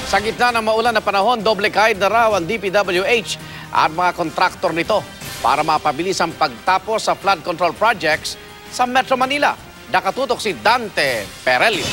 Sa gitna ng maulan na panahon, doble kahid na raw ang DPWH at mga kontraktor nito para mapabilis ang pagtapos sa flood control projects sa Metro Manila. Nakatutok si Dante Perelio.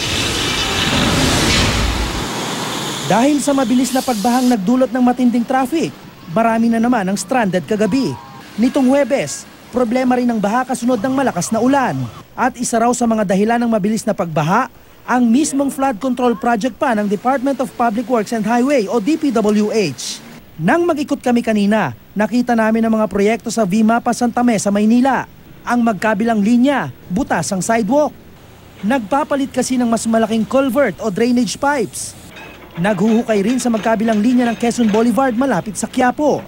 Dahil sa mabilis na pagbahang nagdulot ng matinding traffic, marami na naman ang stranded kagabi. Nitong Huwebes, problema rin ang baha kasunod ng malakas na ulan. At isa raw sa mga dahilan ng mabilis na pagbaha, ang mismong flood control project pa ng Department of Public Works and Highway o DPWH. Nang mag-ikot kami kanina, nakita namin ang mga proyekto sa V-Mapa Santa Mesa, Maynila. Ang magkabilang linya, butas ang sidewalk. Nagpapalit kasi ng mas malaking culvert o drainage pipes. Naghuhukay rin sa magkabilang linya ng Quezon Boulevard malapit sa Quiapo.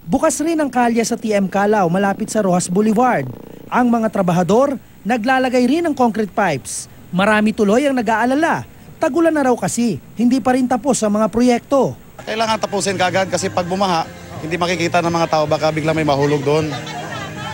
Bukas rin ang kalye sa TM Calao malapit sa Rojas Boulevard. Ang mga trabahador, naglalagay rin ng concrete pipes. Marami tuloy ang nag-aalala. Tagulan na raw kasi, hindi pa rin tapos ang mga proyekto. Kailangan tapusin kagad kasi pag bumaha, hindi makikita ng mga tao, baka bigla may mahulog doon.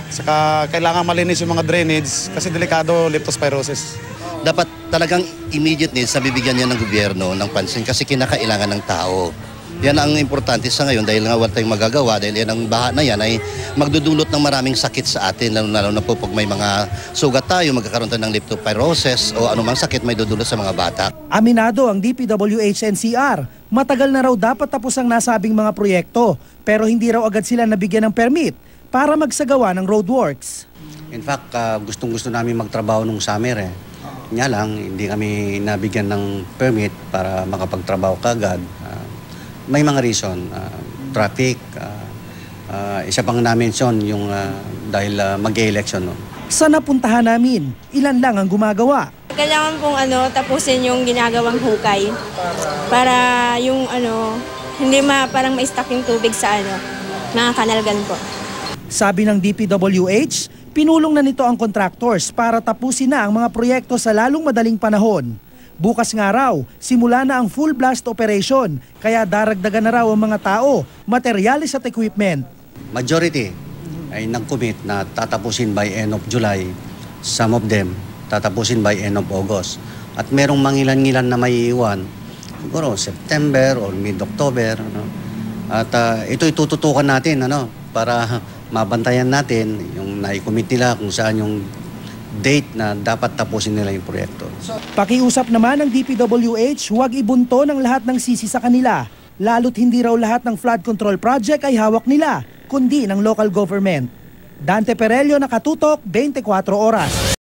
Saka kailangan malinis yung mga drainage kasi delikado leptospirosis. Dapat talagang immediate needs na bibigyan niya ng gobyerno ng pansin kasi kinakailangan ng tao. Yan ang importante sa ngayon dahil nga wala tayong magagawa dahil yan ang baha na yan ay magdudulot ng maraming sakit sa atin lalo na po pag may mga sugat tayo, magkakaroon tayo ng leptospirosis o anumang sakit may dudulot sa mga bata. Aminado ang DPWH-NCR, matagal na raw dapat tapos ang nasabing mga proyekto pero hindi raw agad sila nabigyan ng permit para magsagawa ng roadworks. In fact, gustong-gusto namin magtrabaho nung summer eh. Nga lang, hindi kami nabigyan ng permit para makapagtrabaho kagad. May mga reason, traffic, isa pang na-mention yung dahil mag-e-election. No? Sa napuntahan namin, ilan lang ang gumagawa. Kailangan pong tapusin yung ginagawang hukay para yung hindi parang ma-stuck yung tubig sa mga kanalgan po. Sabi ng DPWH, pinulong na nito ang contractors para tapusin na ang mga proyekto sa lalong madaling panahon. Bukas nga raw, simula na ang full blast operation, kaya daragdagan na raw ang mga tao, materyales at equipment. Majority ay nag-commit na tatapusin by end of July. Some of them tatapusin by end of August. At merong mangilan-ngilan na may iwan, siguro September or mid-October. At ito'y tututukan natin para mabantayan natin yung nai-commit nila kung saan yung date na dapat tapusin nila yung proyekto. Pakiusap naman ng DPWH, huwag ibunto ng lahat ng sisi sa kanila. Lalo't hindi raw lahat ng flood control project ay hawak nila, kundi ng local government. Dante Perelio, Nakatutok, 24 Oras.